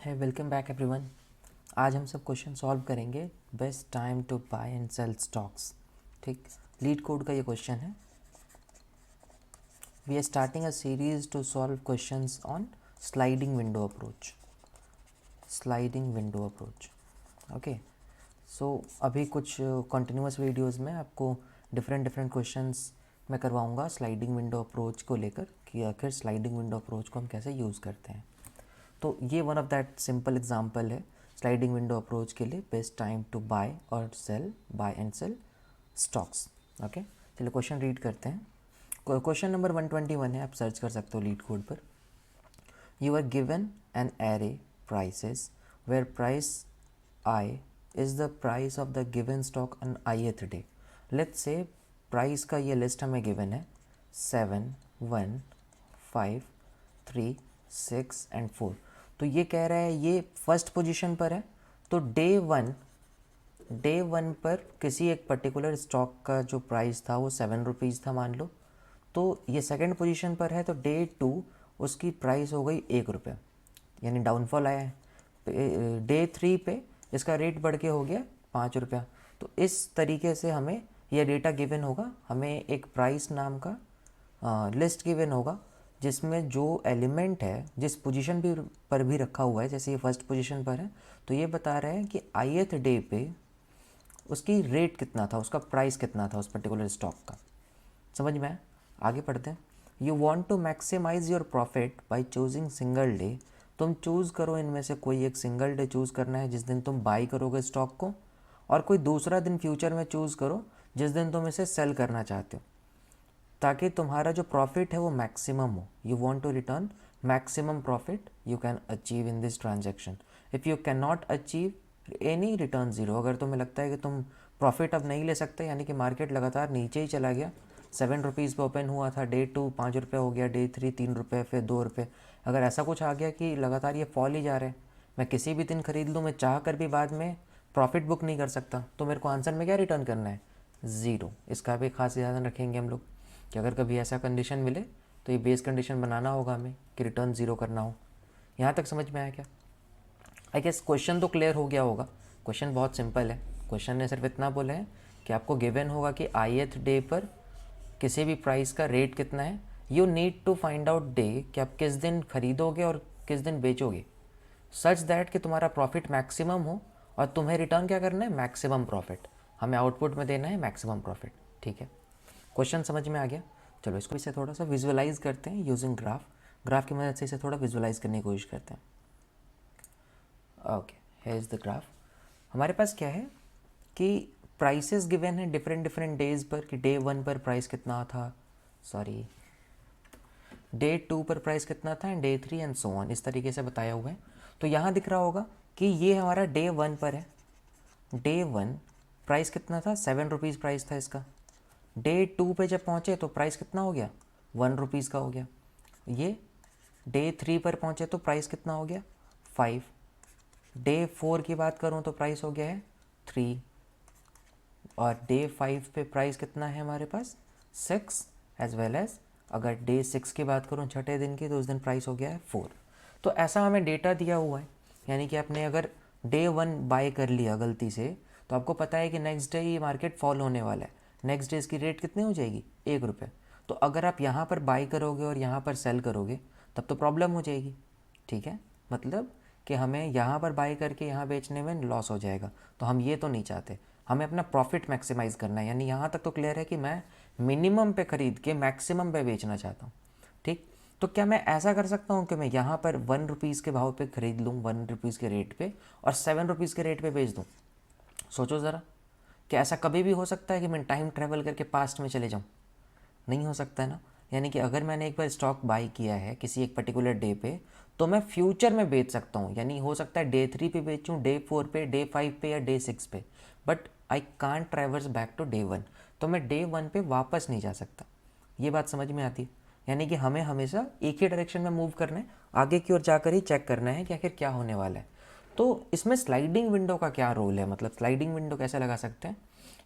है welcome back everyone. आज हम सब क्वेश्चन सॉल्व करेंगे best time to buy and sell stocks. ठीक, लीड कोड का ये क्वेश्चन है। We are starting a series to solve questions on sliding window approach. Sliding window approach, okay. So अभी कुछ कंटिन्यूस वीडियोस में आपको different questions मैं करवाऊंगा स्लाइडिंग विंडो अप्रोच को लेकर कि आखिर स्लाइडिंग विंडो अप्रोच को हम कैसे यूज़ करते हैं। तो ये one of that simple example है स्लाइडिंग विंडो अप्रोच के लिए बेस्ट टाइम टू बाय और sell, buy and sell stocks. Okay, चलिए क्वेश्चन रीड करते हैं। क्वेश्चन नंबर 121 है, आप सर्च कर सकते हो लीड कोड पर। You are given an array prices where price i is the price of the given stock on ith day. Let's say price का ये लिस्ट हमें गिवन है 7, 1, 5, 3, 6 एंड 4। तो ये कह रहा है ये फर्स्ट पोजीशन पर है। तो डे वन पर किसी एक पर्टिकुलर स्टॉक का जो प्राइस था वो 7 रुपीज़ था मान लो। तो ये सेकंड पोजीशन पर है, तो डे 2 उसकी प्राइस हो गई 1 रुपये, यानी डाउनफॉल आया है। डे 3 पे इसका रेट बढ़ के हो गया 5 रुपया। तो इस तरीके से हमें यह डेटा गिवन होगा, हमें एक प्राइस नाम का लिस्ट गिवन होगा जिसमें जो एलिमेंट है जिस पोजीशन भी पर भी रखा हुआ है, जैसे ये फर्स्ट पोजीशन पर है तो ये बता रहा है कि ith डे पे उसकी रेट कितना था, उसका प्राइस कितना था उस पर्टिकुलर स्टॉक का। समझ में आया? आगे पढ़ते हैं। You want to maximise your profit by choosing single day. तुम चूज़ करो इनमें से कोई एक सिंगल डे चूज़ करना है जिस दिन तुम बाई करोगे स्टॉक को, और कोई दूसरा दिन फ्यूचर में चूज़ करो जिस दिन तुम इसे सेल करना चाहते हो, ताकि तुम्हारा जो प्रॉफिट है वो मैक्सिमम हो। You want to return maximum profit you can achieve in this transaction. If you can not achieve any return zero. अगर तुम्हें लगता है कि तुम प्रॉफिट अब नहीं ले सकते, यानी कि मार्केट लगातार नीचे ही चला गया, 7 रुपीज़ पे ओपन हुआ था, डे 2 5 रुपये हो गया, डे 3 3 रुपये, फिर 2 रुपये, अगर ऐसा कुछ आ गया कि लगातार ये फॉल ही जा रहे हैं, मैं किसी भी दिन खरीद लूँ, मैं चाह कर भी बाद में प्रॉफिट बुक नहीं कर सकता, तो मेरे को आंसर में क्या रिटर्न करना है? ज़ीरो। इसका भी खास ध्यान रखेंगे हम लोग कि अगर कभी ऐसा कंडीशन मिले तो ये बेस कंडीशन बनाना होगा हमें कि रिटर्न ज़ीरो करना हो। यहाँ तक समझ में आया क्या? आई गेस क्वेश्चन तो क्लियर हो गया होगा। क्वेश्चन बहुत सिंपल है। क्वेश्चन ने सिर्फ इतना बोला है कि आपको गिवन होगा कि ith डे पर किसी भी प्राइस का रेट कितना है। You need to find out day कि आप किस दिन खरीदोगे और किस दिन बेचोगे, सच दैट कि तुम्हारा प्रॉफिट मैक्सिमम हो और तुम्हें रिटर्न क्या करना है? Maximum profit. हमें आउटपुट में देना है मैक्सिमम प्रॉफिट। ठीक है, क्वेश्चन समझ में आ गया। चलो इसको इसे थोड़ा सा विजुअलाइज करते हैं यूजिंग ग्राफ। ग्राफ की मदद से इसे थोड़ा विजुअलाइज करने की कोशिश करते हैं। Okay, here is the graph. हमारे पास क्या है कि प्राइसेस गिवन है डिफरेंट डेज पर, कि डे 1 पर प्राइस कितना था, सॉरी डे 2 पर प्राइस कितना था, and day 3 and so on, इस तरीके से बताया हुआ है। तो यहाँ दिख रहा होगा कि ये हमारा डे 1 पर है। डे 1 प्राइस कितना था? 7 रुपीज़ प्राइस था इसका। डे 2 पे जब पहुँचे तो प्राइस कितना हो गया? 1 रुपीज़ का हो गया। ये डे 3 पर पहुँचे तो प्राइस कितना हो गया? 5। डे 4 की बात करूँ तो प्राइस हो गया है 3, और डे 5 पे प्राइस कितना है हमारे पास? 6, एज वेल एज अगर डे 6 की बात करूँ छठे दिन की, तो उस दिन प्राइस हो गया है 4। तो ऐसा हमें डेटा दिया हुआ है, यानी कि आपने अगर डे 1 बाय कर लिया गलती से, तो आपको पता है कि नेक्स्ट डे ये मार्केट फॉल होने वाला है। नेक्स्ट डे इसकी रेट कितनी हो जाएगी? 1 रुपये। तो अगर आप यहाँ पर बाई करोगे और यहाँ पर सेल करोगे तब तो प्रॉब्लम हो जाएगी। ठीक है, मतलब कि हमें यहाँ पर बाई करके यहाँ बेचने में लॉस हो जाएगा, तो हम ये तो नहीं चाहते। हमें अपना प्रॉफिट मैक्सिमाइज़ करना है, यानी यहाँ तक तो क्लियर है कि मैं मिनिमम पे ख़रीद के मैक्सिमम पे बेचना चाहता हूँ। ठीक, तो क्या मैं ऐसा कर सकता हूँ कि मैं यहाँ पर 1 रुपीज़ के भाव पे ख़रीद लूँ, 1 रुपीज़ के रेट पे, और 7 रुपीज़ के रेट पे बेच दूँ? सोचो ज़रा, क्या ऐसा कभी भी हो सकता है कि मैं टाइम ट्रैवल करके पास्ट में चले जाऊँ? नहीं हो सकता है ना। यानी कि अगर मैंने एक बार स्टॉक बाई किया है किसी एक पर्टिकुलर डे पे, तो मैं फ्यूचर में बेच सकता हूँ, यानी हो सकता है डे 3 पे बेचूँ, डे 4 पे, डे 5 पे या डे 6 पे, but I can't traverse back to day 1। तो मैं डे 1 पे वापस नहीं जा सकता। ये बात समझ में आती है? यानी कि हमें हमेशा एक ही डायरेक्शन में मूव करना है, आगे की ओर जाकर ही चेक करना है कि आखिर क्या होने वाला है। तो इसमें स्लाइडिंग विंडो का क्या रोल है, मतलब स्लाइडिंग विंडो कैसे लगा सकते हैं?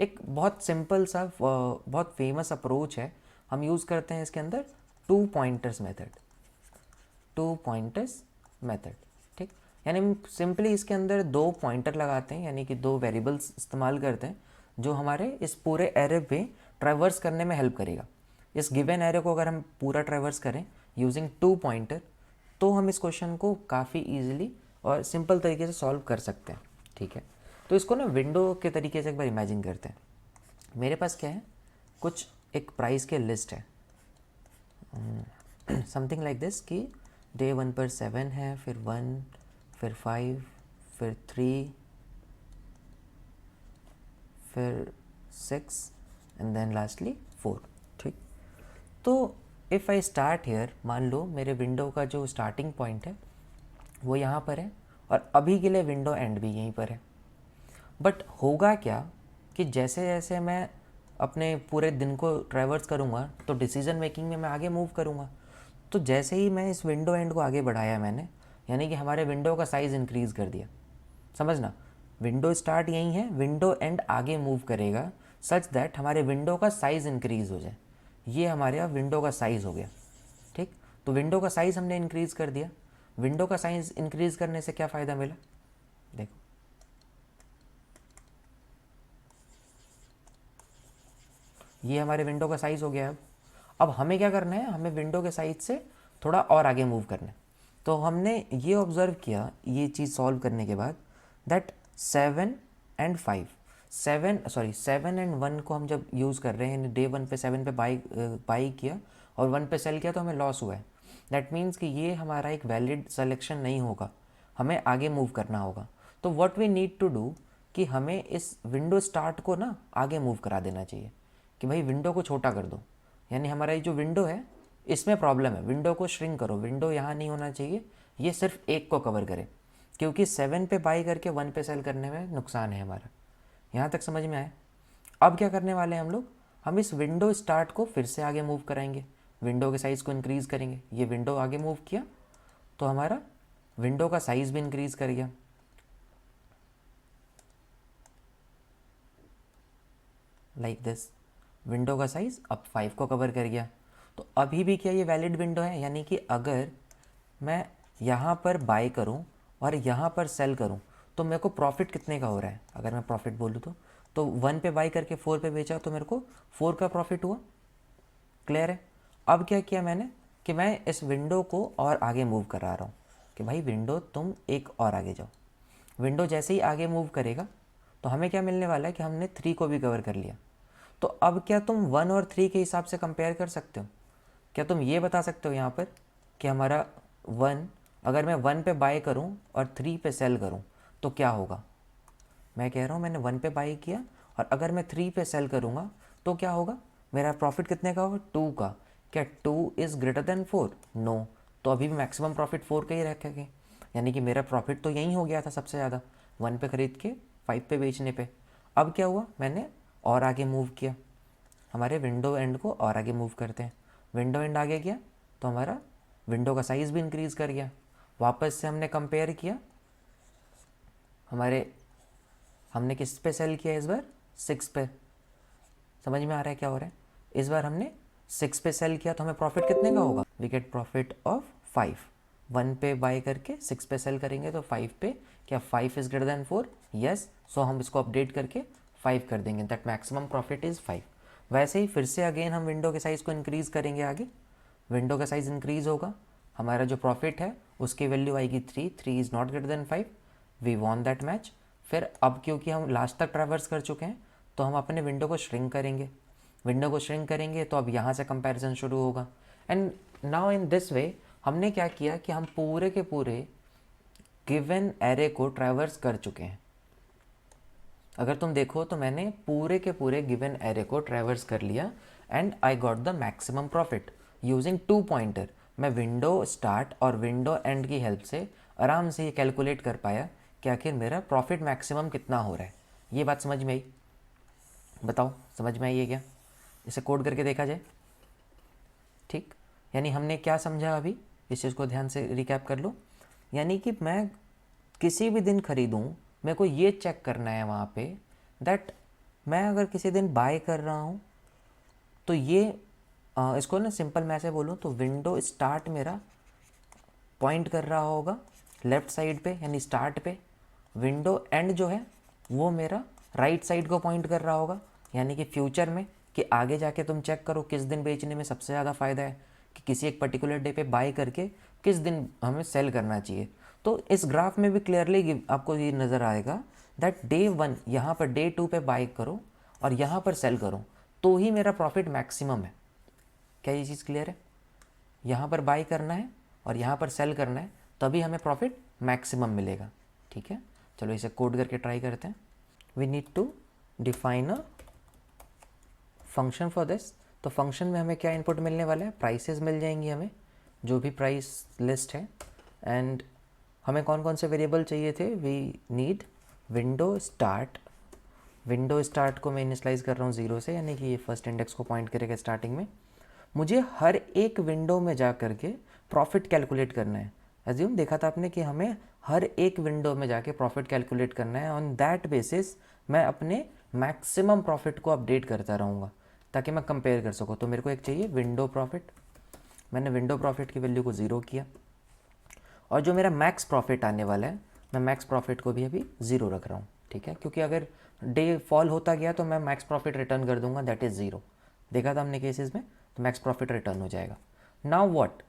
एक बहुत सिंपल सा बहुत फेमस अप्रोच है, हम यूज़ करते हैं इसके अंदर 2 पॉइंटर्स मेथड। 2 पॉइंटर्स मेथड, ठीक। यानी हम सिंपली इसके अंदर दो पॉइंटर लगाते हैं, यानी कि दो वेरिएबल्स इस्तेमाल करते हैं जो हमारे इस पूरे एरे पे ट्रैवर्स करने में हेल्प करेगा। इस गिवन एरे को अगर हम पूरा ट्रैवर्स करें यूजिंग 2 पॉइंटर तो हम इस क्वेश्चन को काफ़ी ईजिली और सिंपल तरीके से सॉल्व कर सकते हैं। ठीक है, तो इसको ना विंडो के तरीके से एक बार इमेजिन करते हैं। मेरे पास क्या है, कुछ एक प्राइस के लिस्ट है, समथिंग लाइक दिस कि डे 1 पर 7 है, फिर 1, फिर 5, फिर 3, फिर 6 एंड देन लास्टली 4। ठीक, तो इफ़ आई स्टार्ट हेयर, मान लो मेरे विंडो का जो स्टार्टिंग पॉइंट है वो यहाँ पर है और अभी के लिए विंडो एंड भी यहीं पर है। बट होगा क्या कि जैसे जैसे मैं अपने पूरे दिन को ट्रैवर्स करूँगा तो डिसीजन मेकिंग में मैं आगे मूव करूँगा। तो जैसे ही मैं इस विंडो एंड को आगे बढ़ाया मैंने, यानी कि हमारे विंडो का साइज़ इंक्रीज़ कर दिया। समझना, विंडो स्टार्ट यहीं है, विंडो एंड आगे मूव करेगा सच दैट हमारे विंडो का साइज़ इंक्रीज़ हो जाए। ये हमारे यहाँ विंडो का साइज़ हो गया। ठीक, तो विंडो का साइज़ हमने इंक्रीज़ कर दिया। विंडो का साइज़ इंक्रीज़ करने से क्या फ़ायदा मिला, देखो, ये हमारे विंडो का साइज़ हो गया। अब हमें क्या करना है, हमें विंडो के साइज़ से थोड़ा और आगे मूव करना है। तो हमने ये ऑब्ज़र्व किया ये चीज़ सॉल्व करने के बाद दैट 7 एंड 1 को हम जब यूज़ कर रहे हैं, डे 1 पे 7 पे बाई किया और 1 पे सेल किया तो हमें लॉस हुआ है। दैट मीन्स कि ये हमारा एक वैलिड सिलेक्शन नहीं होगा, हमें आगे मूव करना होगा। तो what we need to do कि हमें इस विंडो स्टार्ट को ना आगे मूव करा देना चाहिए कि भाई विंडो को छोटा कर दो। यानी हमारा ये जो विंडो है इसमें प्रॉब्लम है, विंडो को श्रिंक करो, विंडो यहाँ नहीं होना चाहिए, ये सिर्फ एक को कवर करे, क्योंकि 7 पे बाई करके 1 पे सेल करने में नुकसान है हमारा। यहाँ तक समझ में आए? अब क्या करने वाले हैं हम लोग, हम इस विंडो स्टार्ट को फिर से आगे मूव कराएंगे, विंडो के साइज़ को इंक्रीज़ करेंगे। ये विंडो आगे मूव किया तो हमारा विंडो का साइज़ भी इंक्रीज़ कर गया, लाइक दिस। विंडो का साइज़ अब 5 को कवर कर गया। तो अभी भी क्या ये वैलिड विंडो है, यानी कि अगर मैं यहाँ पर बाय करूँ और यहाँ पर सेल करूँ तो मेरे को प्रॉफिट कितने का हो रहा है, अगर मैं प्रॉफिट बोलूँ तो 1 पे बाई करके 4 पे बेचा तो मेरे को 4 का प्रॉफिट हुआ। क्लियर है? अब क्या किया मैंने कि मैं इस विंडो को और आगे मूव करा रहा हूँ कि भाई विंडो तुम एक और आगे जाओ। विंडो जैसे ही आगे मूव करेगा तो हमें क्या मिलने वाला है कि हमने 3 को भी कवर कर लिया। तो अब क्या तुम 1 और 3 के हिसाब से कंपेयर कर सकते हो? क्या तुम ये बता सकते हो यहाँ पर कि हमारा 1, अगर मैं 1 पे बाय करूँ और 3 पे सेल करूँ तो क्या होगा? मैं कह रहा हूँ मैंने 1 पे बाई किया और अगर मैं 3 पे सेल करूँगा तो क्या होगा? मेरा प्रॉफिट कितने का होगा? 2 का। क्या 2 इज़ ग्रेटर देन 4? नो। तो अभी भी मैक्सिमम प्रॉफिट 4 का ही रखेंगे, यानी कि मेरा प्रॉफिट तो यहीं हो गया था सबसे ज़्यादा, 1 पे ख़रीद के 5 पे बेचने पे। अब क्या हुआ, मैंने और आगे मूव किया, हमारे विंडो एंड को और आगे मूव करते हैं। विंडो एंड आगे गया तो हमारा विंडो का साइज़ भी इंक्रीज़ कर गया। वापस से हमने कंपेयर किया, हमने किस पे सेल किया इस बार? 6 पे। समझ में आ रहा है क्या हो रहा है? इस बार हमने 6 पे सेल किया तो हमें प्रॉफिट कितने का होगा? We get profit of 5। 1 पे बाय करके 6 पे सेल करेंगे तो 5 पे, क्या 5 इज़ ग्रेटर देन 4? यस। सो हम इसको अपडेट करके 5 कर देंगे, दैट मैक्सिमम प्रॉफिट इज़ 5। वैसे ही फिर से अगेन हम विंडो के साइज़ को इंक्रीज़ करेंगे आगे, विंडो का साइज़ इंक्रीज़ होगा, हमारा जो प्रॉफिट है उसकी वैल्यू आएगी 3 is not greater than 5, we won that match. फिर अब क्योंकि हम लास्ट तक ट्रैवर्स कर चुके हैं तो हम अपने विंडो को श्रिंक करेंगे, विंडो को श्रिंक करेंगे तो अब यहाँ से कंपैरिजन शुरू होगा। And now in this way हमने क्या किया कि हम पूरे के पूरे गिवन एरे को ट्रैवर्स कर चुके हैं। अगर तुम देखो तो मैंने पूरे के पूरे गिवन एरे को ट्रैवर्स कर लिया and I got the maximum profit using 2 pointer. मैं विंडो स्टार्ट और विंडो एंड की हेल्प से आराम से ये कैलकुलेट कर पाया कि आखिर मेरा प्रॉफिट मैक्सिमम कितना हो रहा है। ये बात समझ में आई? बताओ समझ में आई है क्या? इसे कोड करके देखा जाए। ठीक, यानी हमने क्या समझा अभी, इस चीज़ को ध्यान से रिकैप कर लो। यानी कि मैं किसी भी दिन ख़रीदूँ, मेरे को ये चेक करना है वहाँ पे दैट मैं अगर किसी दिन बाय कर रहा हूँ तो ये इसको ना सिंपल मैं ऐसे बोलूँ तो विंडो स्टार्ट मेरा पॉइंट कर रहा होगा लेफ़्ट साइड पे यानी स्टार्ट पे, विंडो एंड जो है वो मेरा राइट साइड को पॉइंट कर रहा होगा, यानी कि फ्यूचर में, कि आगे जाके तुम चेक करो किस दिन बेचने में सबसे ज़्यादा फ़ायदा है, कि किसी एक पर्टिकुलर डे पे बाय करके किस दिन हमें सेल करना चाहिए। तो इस ग्राफ में भी क्लियरली आपको ये नज़र आएगा दैट डे 1 यहाँ पर डे 2 पे बाय करो और यहाँ पर सेल करो तो ही मेरा प्रॉफिट मैक्सिमम है। क्या ये चीज़ क्लियर है? यहाँ पर बाय करना है और यहाँ पर सेल करना है, तभी हमें प्रॉफिट मैक्सिमम मिलेगा। ठीक है, चलो इसे कोड करके ट्राई करते हैं। We need to define a function for this. तो फंक्शन में हमें क्या इनपुट मिलने वाला है? प्राइसेस मिल जाएंगी हमें, जो भी प्राइस लिस्ट है। एंड हमें कौन कौन से वेरिएबल चाहिए थे? We need window start. Window start को मैं इनिशलाइज कर रहा हूँ 0 से, यानी कि ये फर्स्ट इंडेक्स को पॉइंट करेगा स्टार्टिंग में। मुझे हर एक विंडो में जा करके प्रॉफिट कैलकुलेट करना है। एज्यूम देखा था आपने कि हमें हर एक विंडो में जाके प्रॉफिट कैलकुलेट करना है। ऑन दैट बेसिस मैं अपने मैक्सिमम प्रॉफिट को अपडेट करता रहूँगा ताकि मैं कंपेयर कर सकूँ। तो मेरे को एक चाहिए विंडो प्रॉफिट। मैंने विंडो प्रॉफिट की वैल्यू को 0 किया और जो मेरा मैक्स प्रॉफिट आने वाला है मैं मैक्स प्रॉफिट को भी अभी 0 रख रहा हूँ। ठीक है, क्योंकि अगर डे फॉल होता गया तो मैं मैक्स प्रॉफिट रिटर्न कर दूंगा, दैट इज़ 0। देखा था हमने केसेस में, तो मैक्स प्रॉफिट रिटर्न हो जाएगा। नाउ व्हाट,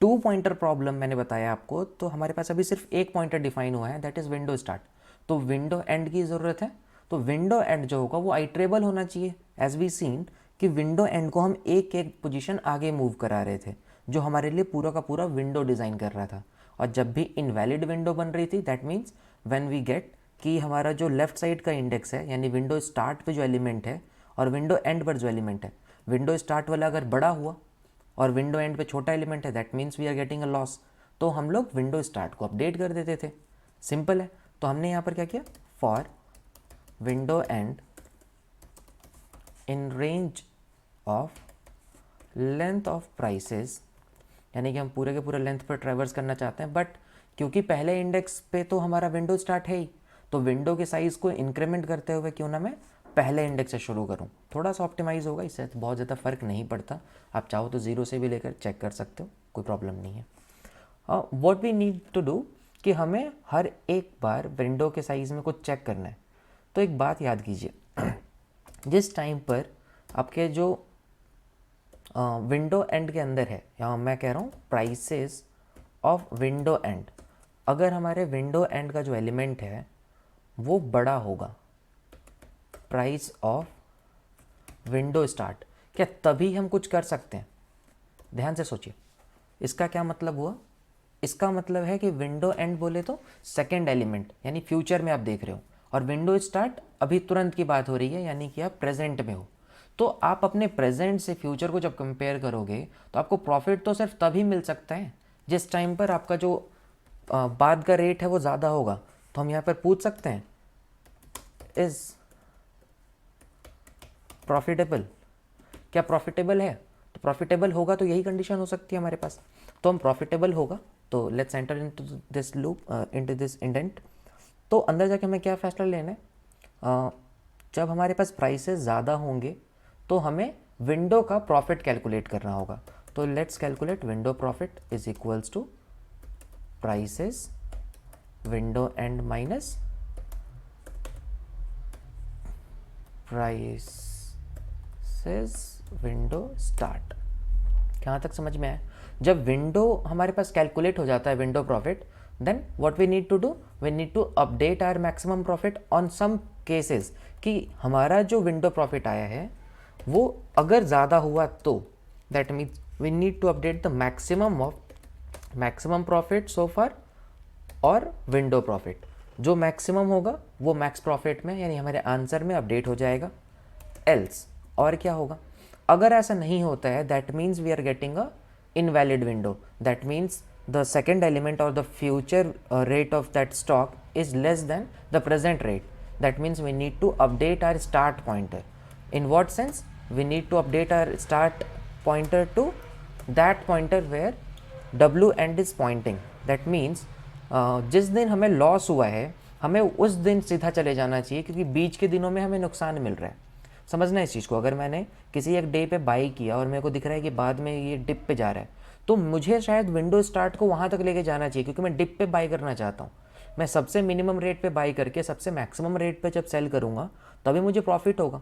2 पॉइंटर प्रॉब्लम मैंने बताया आपको, तो हमारे पास अभी सिर्फ एक पॉइंटर डिफाइन हुआ है, दैट इज़ विंडो स्टार्ट। तो विंडो एंड की ज़रूरत है। तो विंडो एंड जो होगा वो आइट्रेबल होना चाहिए। एज वी सीन कि विंडो एंड को हम एक एक पोजीशन आगे मूव करा रहे थे, जो हमारे लिए पूरा का पूरा विंडो डिज़ाइन कर रहा था। और जब भी इनवैलिड विंडो बन रही थी, that means when we get कि हमारा जो लेफ्ट साइड का इंडेक्स है, यानी विंडो स्टार्ट पे जो एलिमेंट है और विंडो एंड पर जो एलिमेंट है, विंडो स्टार्ट वाला अगर बड़ा हुआ और विंडो एंड पे छोटा एलिमेंट है, that means we are getting a loss. तो हम लोग विंडो स्टार्ट को अपडेट कर देते थे। सिंपल है। तो हमने यहाँ पर क्या किया? For window and in range of length of prices, यानी कि हम पूरे के पूरे लेंथ पर ट्रेवर्स करना चाहते हैं, बट क्योंकि पहले इंडेक्स पे तो हमारा विंडो स्टार्ट है ही, तो विंडो के साइज़ को इंक्रीमेंट करते हुए क्यों ना मैं पहले इंडेक्स से शुरू करूं। थोड़ा सा ऑप्टिमाइज़ होगा, इससे बहुत ज़्यादा फ़र्क नहीं पड़ता। आप चाहो तो 0 से भी लेकर चेक कर सकते हो, कोई प्रॉब्लम नहीं है। What we need to do कि हमें हर एक बार विंडो के साइज़ में कुछ चेक करना है। तो एक बात याद कीजिए, जिस टाइम पर आपके जो विंडो एंड के अंदर है, यहाँ मैं कह रहा हूँ प्राइसेस ऑफ विंडो एंड, अगर हमारे विंडो एंड का जो एलिमेंट है वो बड़ा होगा प्राइस ऑफ विंडो स्टार्ट, क्या तभी हम कुछ कर सकते हैं? ध्यान से सोचिए, इसका क्या मतलब हुआ? इसका मतलब है कि विंडो एंड बोले तो सेकेंड एलिमेंट, यानी फ्यूचर में आप देख रहे हो, और विंडो स्टार्ट अभी तुरंत की बात हो रही है, यानी कि आप प्रेजेंट में हो। तो आप अपने प्रेजेंट से फ्यूचर को जब कंपेयर करोगे तो आपको प्रॉफिट तो सिर्फ तभी मिल सकता है जिस टाइम पर आपका जो बाद का रेट है वो ज़्यादा होगा। तो हम यहाँ पर पूछ सकते हैं इज़ प्रॉफिटेबल, क्या प्रॉफिटेबल है? तो प्रॉफिटेबल होगा तो यही कंडीशन हो सकती है हमारे पास। तो हम प्रॉफिटेबल होगा, तो let's enter into this loop, into this indent. तो अंदर जाके हमें क्या फैसला लेना है? जब हमारे पास प्राइसेस ज़्यादा होंगे तो हमें विंडो का प्रॉफिट कैलकुलेट करना होगा। तो let's calculate window profit is equals to prices window end minus prices window start. कहाँ तक समझ में आया? जब विंडो हमारे पास कैलकुलेट हो जाता है window profit, then what we need to do, we need to update our maximum profit on some cases, कि हमारा जो विंडो प्रॉफिट आया है वो अगर ज़्यादा हुआ तो that means we need to update the maximum of maximum profit so far और विंडो प्रॉफिट। जो मैक्सिमम होगा वो मैक्स प्रॉफिट में, यानी हमारे आंसर में अपडेट हो जाएगा। एल्स, और क्या होगा? अगर ऐसा नहीं होता है, that means we are getting a invalid window, that means the second element or the future rate of that stock is less than the present rate. That means we need to update our start pointer. In what sense? We need to update our start pointer to that pointer where W end is pointing. That means जिस दिन हमें loss हुआ है हमें उस दिन सीधा चले जाना चाहिए, क्योंकि बीच के दिनों में हमें नुकसान मिल रहा है। समझना इस चीज़ को, अगर मैंने किसी एक डे पे बाई किया और मेरे को दिख रहा है कि बाद में ये डिप पे जा रहा है, तो मुझे शायद विंडो स्टार्ट को वहाँ तक लेके जाना चाहिए, क्योंकि मैं डिप पे बाई करना चाहता हूँ। मैं सबसे मिनिमम रेट पे बाई करके सबसे मैक्सिमम रेट पे जब सेल करूँगा तभी मुझे प्रॉफिट होगा।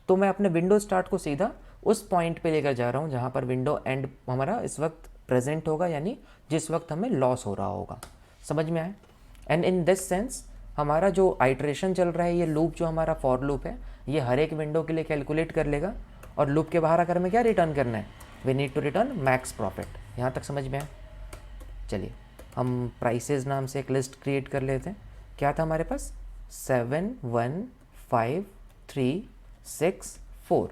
तो मैं अपने विंडो स्टार्ट को सीधा उस पॉइंट पे लेकर जा रहा हूँ जहाँ पर विंडो एंड हमारा इस वक्त प्रेजेंट होगा, यानी जिस वक्त हमें लॉस हो रहा होगा। समझ में आए? एंड इन दिस सेंस हमारा जो आइट्रेशन चल रहा है, ये लूप जो हमारा फॉर लूप है, ये हर एक विंडो के लिए कैलकुलेट कर लेगा, और लूप के बाहर आकर हमें क्या रिटर्न करना है, we need to return max profit. यहाँ तक समझ में आए? चलिए हम प्राइसेस नाम से एक लिस्ट क्रिएट कर लेते हैं। क्या था हमारे पास? 7 1 5 3 6 4,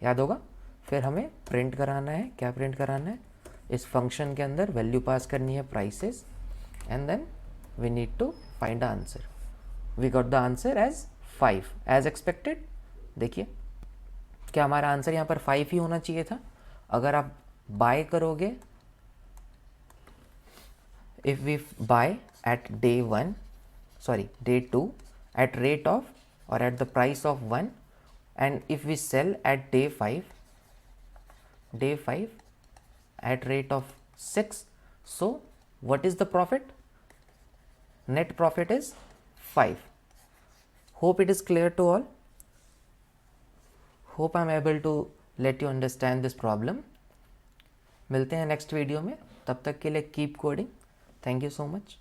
याद होगा। फिर हमें प्रिंट कराना है, क्या प्रिंट कराना है, इस फंक्शन के अंदर वैल्यू पास करनी है prices, and then we need to find the answer. We got the answer as 5 as expected. देखिए क्या हमारा आंसर यहाँ पर 5 ही होना चाहिए था। अगर आप बाय करोगे, if we buy at day 1, sorry day 2 at rate of or at the price of 1, and if we sell at day 5 at rate of 6, so what is the profit? Net profit is 5. Hope it is clear to all. Hope I am able to let you understand this problem. मिलते हैं next video में, तब तक के लिए keep coding. Thank you so much.